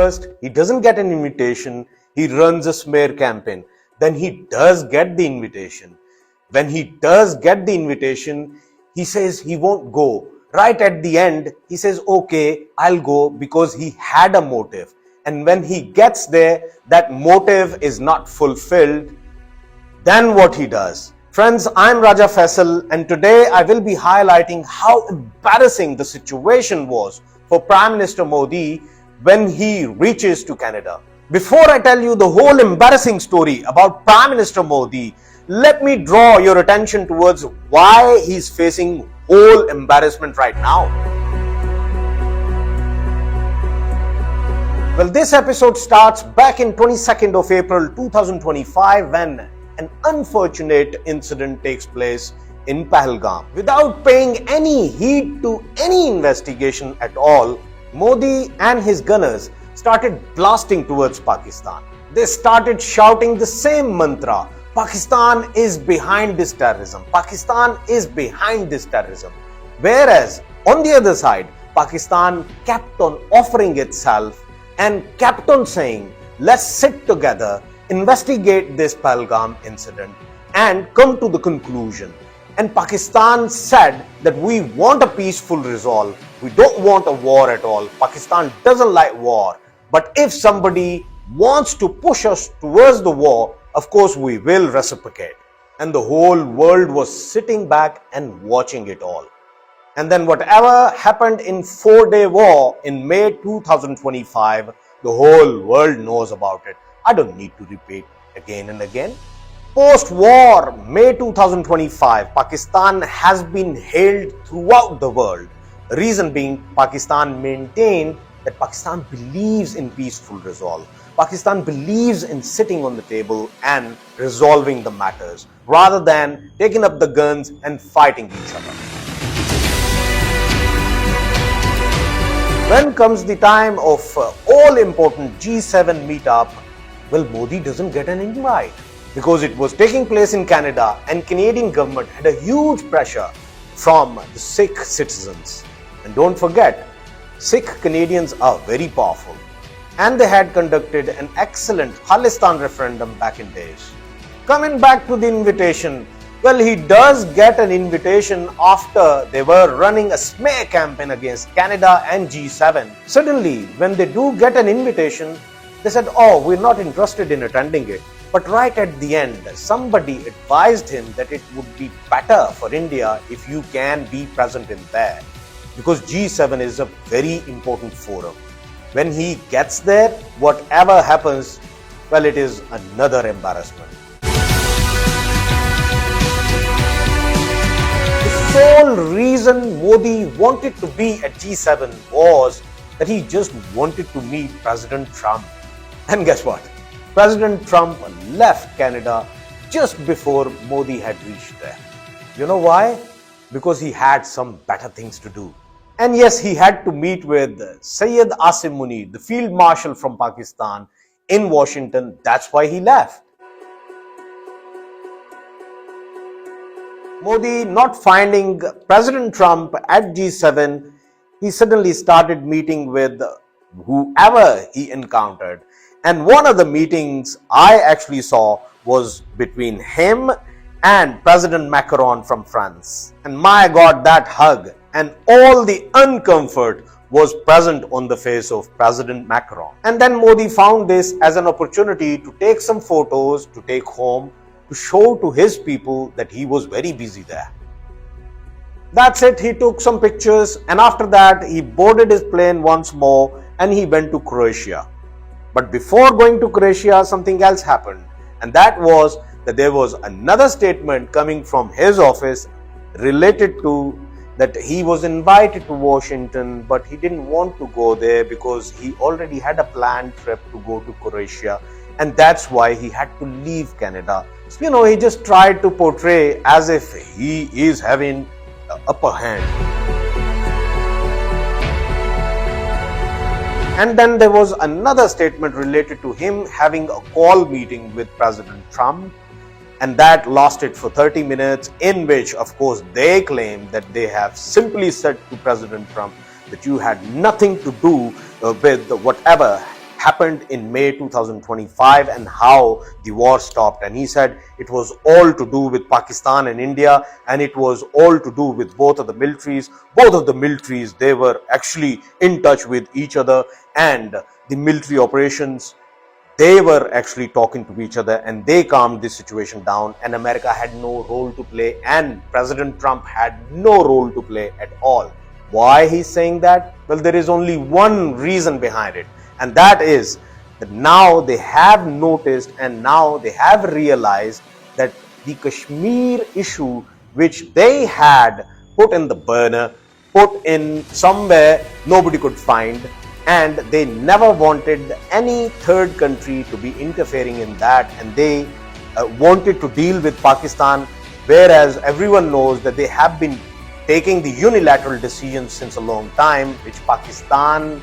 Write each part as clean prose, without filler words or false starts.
first, he doesn't get an invitation, he runs a smear campaign. Then he does get the invitation. When he does get the invitation, he says he won't go. Right at the end, he says, okay, I'll go, because he had a motive. And when he gets there, that motive is not fulfilled. Then what he does? Friends, I'm Raja Faisal, and today I will be highlighting how embarrassing the situation was for Prime Minister Modi when he reaches to Canada. Before I tell you the whole embarrassing story about Prime Minister Modi, let me draw your attention towards why he's facing whole embarrassment right now. Well, this episode starts back in 22nd of April 2025 when an unfortunate incident takes place in Pahalgam. Without paying any heed to any investigation at all, Modi and his gunners started blasting towards Pakistan. They started shouting the same mantra, Pakistan is behind this terrorism. Pakistan is behind this terrorism. Whereas on the other side, Pakistan kept on offering itself and kept on saying, let's sit together, investigate this Pahalgam incident and come to the conclusion. And Pakistan said that we want a peaceful resolve. We don't want a war at all. Pakistan doesn't like war. But if somebody wants to push us towards the war, of course we will reciprocate. And the whole world was sitting back and watching it all. And then whatever happened in 4-day war in May 2025, the whole world knows about it. I don't need to repeat again and again. Post-war, May 2025, Pakistan has been hailed throughout the world. The reason being, Pakistan maintained that Pakistan believes in peaceful resolve. Pakistan believes in sitting on the table and resolving the matters, rather than taking up the guns and fighting each other. When comes the time of all-important G7 meetup, well, Modi doesn't get an invite because it was taking place in Canada and Canadian government had a huge pressure from the Sikh citizens. And don't forget, Sikh Canadians are very powerful and they had conducted an excellent Khalistan referendum back in days. Coming back to the invitation, well, he does get an invitation after they were running a smear campaign against Canada and G7. Suddenly, when they do get an invitation, they said, oh, we're not interested in attending it. But right at the end, somebody advised him that it would be better for India if you can be present in there, because G7 is a very important forum. When he gets there, whatever happens, well, it is another embarrassment. The sole reason Modi wanted to be at G7 was that he just wanted to meet President Trump. And guess what? President Trump left Canada just before Modi had reached there. You know why? Because he had some better things to do. And yes, he had to meet with Syed Asim Munir, the Field Marshal from Pakistan, in Washington. That's why he left. Modi not finding President Trump at G7, he suddenly started meeting with whoever he encountered. And one of the meetings I actually saw was between him and President Macron from France. And my God, that hug and all the uncomfort was present on the face of President Macron. And then Modi found this as an opportunity to take some photos to take home, to show to his people that he was very busy there. That's it, he took some pictures and after that he boarded his plane once more and he went to Croatia. But before going to Croatia, something else happened, and that was that there was another statement coming from his office related to that he was invited to Washington, but he didn't want to go there because he already had a planned trip to go to Croatia, and that's why he had to leave Canada. So, you know, he just tried to portray as if he is having the upper hand. And then there was another statement related to him having a call meeting with President Trump, and that lasted for 30 minutes, in which, of course, they claim that they have simply said to President Trump that you had nothing to do with whatever happened in May 2025 and how the war stopped. And he said it was all to do with Pakistan and India, and it was all to do with both of the militaries. Both of the militaries, they were actually in touch with each other, and the military operations, they were actually talking to each other, and they calmed this situation down, and America had no role to play, and President Trump had no role to play at all. Why he's saying that? Well, there is only one reason behind it, and that is that now they have noticed and now they have realized that the Kashmir issue, which they had put in the burner, put in somewhere nobody could find, and they never wanted any third country to be interfering in that, and they wanted to deal with Pakistan, whereas everyone knows that they have been taking the unilateral decisions since a long time, which Pakistan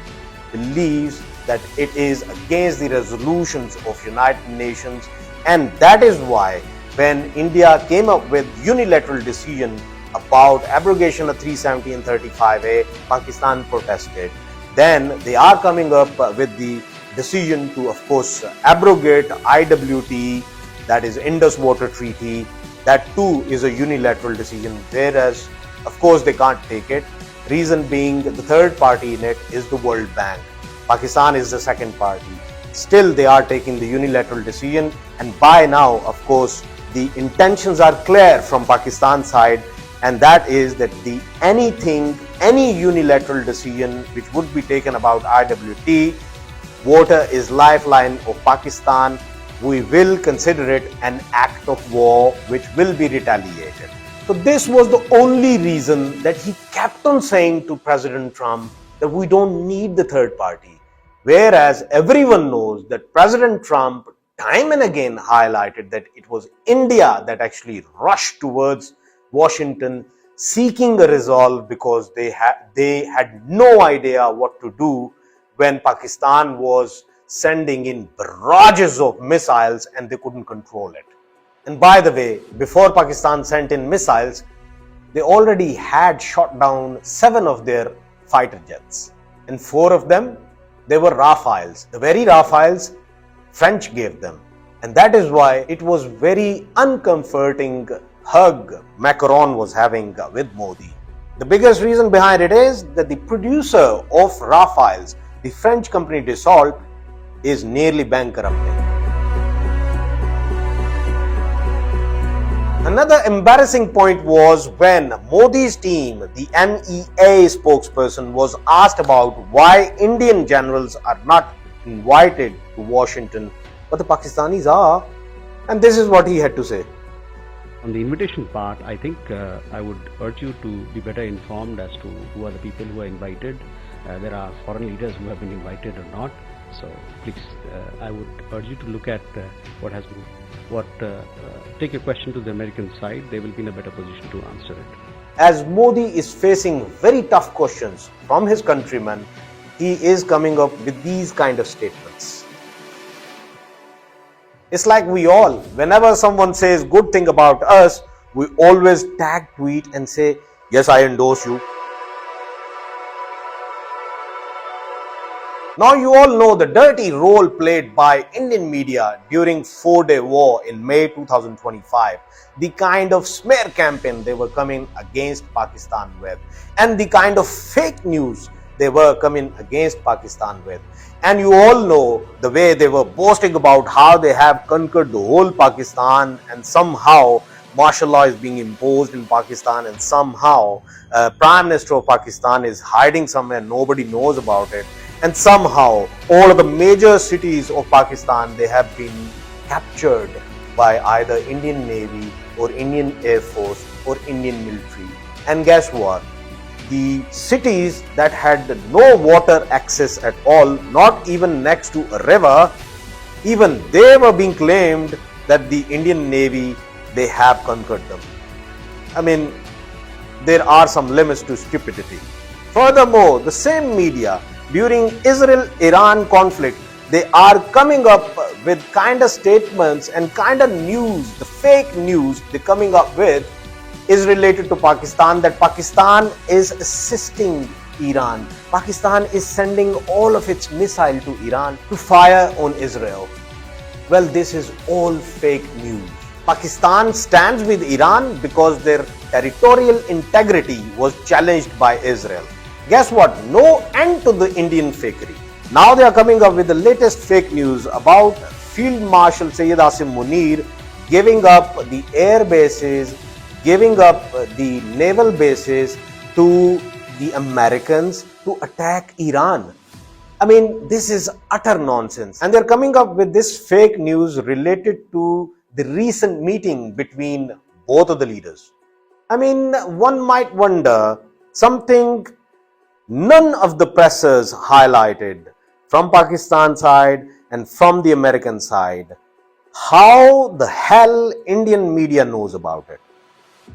believes that it is against the resolutions of United Nations. And that is why when India came up with unilateral decision about abrogation of 370 and 35A, Pakistan protested. Then they are coming up with the decision to, of course, abrogate IWT, that is Indus Water Treaty. That too is a unilateral decision, whereas of course they can't take it. Reason being, the third party in it is the World Bank. Pakistan is the second party. Still they are taking the unilateral decision, and by now, of course, the intentions are clear from Pakistan side, and that is that any unilateral decision which would be taken about IWT, water is lifeline of Pakistan, we will consider it an act of war which will be retaliated. So this was the only reason that he kept on saying to President Trump that we don't need the third party. Whereas everyone knows that President Trump time and again highlighted that it was India that actually rushed towards Washington seeking a resolve, because they had no idea what to do when Pakistan was sending in barrages of missiles and they couldn't control it. And by the way, before Pakistan sent in missiles, they already had shot down 7 of their fighter jets, and 4 of them, they were Rafales. The very Rafales French gave them, and that is why it was very uncomforting hug Macron was having with Modi. The biggest reason behind it is that the producer of Rafales, the French company Dassault, is nearly bankrupting. Another embarrassing point was when Modi's team, the MEA spokesperson, was asked about why Indian generals are not invited to Washington, but the Pakistanis are, and this is what he had to say. On the invitation part, I think I would urge you to be better informed as to who are the people who are invited. There are foreign leaders who have been invited or not. So please, I would urge you to look at what has been, take a question to the American side. They will be in a better position to answer it. As Modi is facing very tough questions from his countrymen, he is coming up with these kind of statements. It's like we all, whenever someone says good thing about us, we always tag tweet and say, yes, I endorse you. Now you all know the dirty role played by Indian media during 4-day war in May 2025, the kind of smear campaign they were coming against Pakistan with, and the kind of fake news they were coming against Pakistan with. And you all know the way they were boasting about how they have conquered the whole Pakistan, and somehow martial law is being imposed in Pakistan, and somehow Prime Minister of Pakistan is hiding somewhere, nobody knows about it. And somehow all of the major cities of Pakistan, they have been captured by either Indian Navy or Indian Air Force or Indian military. And guess what? The cities that had no water access at all, not even next to a river, even they were being claimed that the Indian Navy, they have conquered them. I mean, there are some limits to stupidity. Furthermore, the same media during Israel-Iran conflict, they are coming up with kind of statements and kind of news, the fake news they're coming up with is related to Pakistan, that Pakistan is assisting Iran. Pakistan is sending all of its missiles to Iran to fire on Israel. Well, this is all fake news. Pakistan stands with Iran because their territorial integrity was challenged by Israel. Guess what? No end to the Indian fakery. Now they are coming up with the latest fake news about Field Marshal Sayyid Asim Munir giving up the air bases, giving up the naval bases to the Americans to attack Iran. I mean, this is utter nonsense. And they're coming up with this fake news related to the recent meeting between both of the leaders. I mean, one might wonder something none of the pressers highlighted from Pakistan side and from the American side. How the hell Indian media knows about it?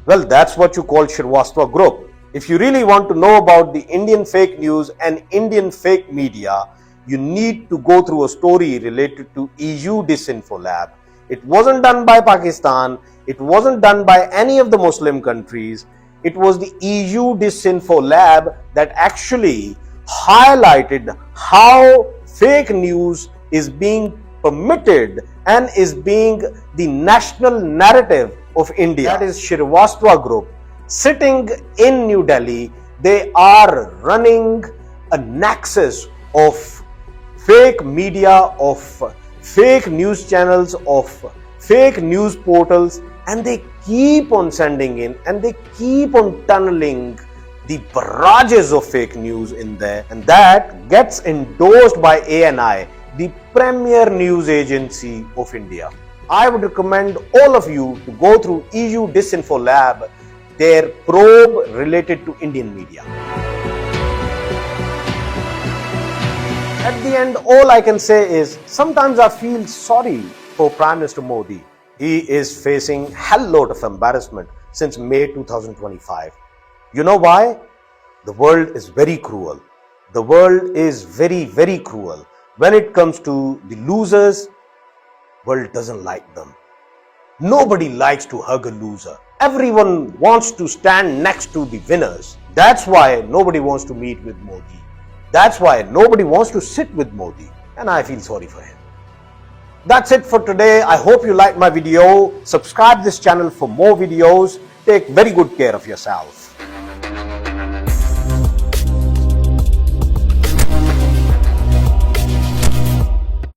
Well, that's what you call Shrivastava Group. If you really want to know about the Indian fake news and Indian fake media, you need to go through a story related to EU Disinfo Lab. It wasn't done by Pakistan. It wasn't done by any of the Muslim countries. It was the EU Disinfo Lab that actually highlighted how fake news is being permitted and is being the national narrative of India. That is Shrivastava Group. Sitting in New Delhi, they are running a nexus of fake media, of fake news channels, of fake news portals, and they keep on sending in and they keep on tunneling the barrages of fake news in there, and that gets endorsed by ANI, the premier news agency of India. I would recommend all of you to go through EU Disinfo Lab, their probe related to Indian media. At the end, all I can say is sometimes I feel sorry for Prime Minister Modi. He is facing hell load of embarrassment since May 2025. You know why? The world is very cruel. The world is very, very cruel. When it comes to the losers, world doesn't like them. Nobody likes to hug a loser. Everyone wants to stand next to the winners. That's why nobody wants to meet with Modi. That's why nobody wants to sit with Modi. And I feel sorry for him. That's it for today. I hope you liked my video. Subscribe this channel for more videos. Take very good care of yourself.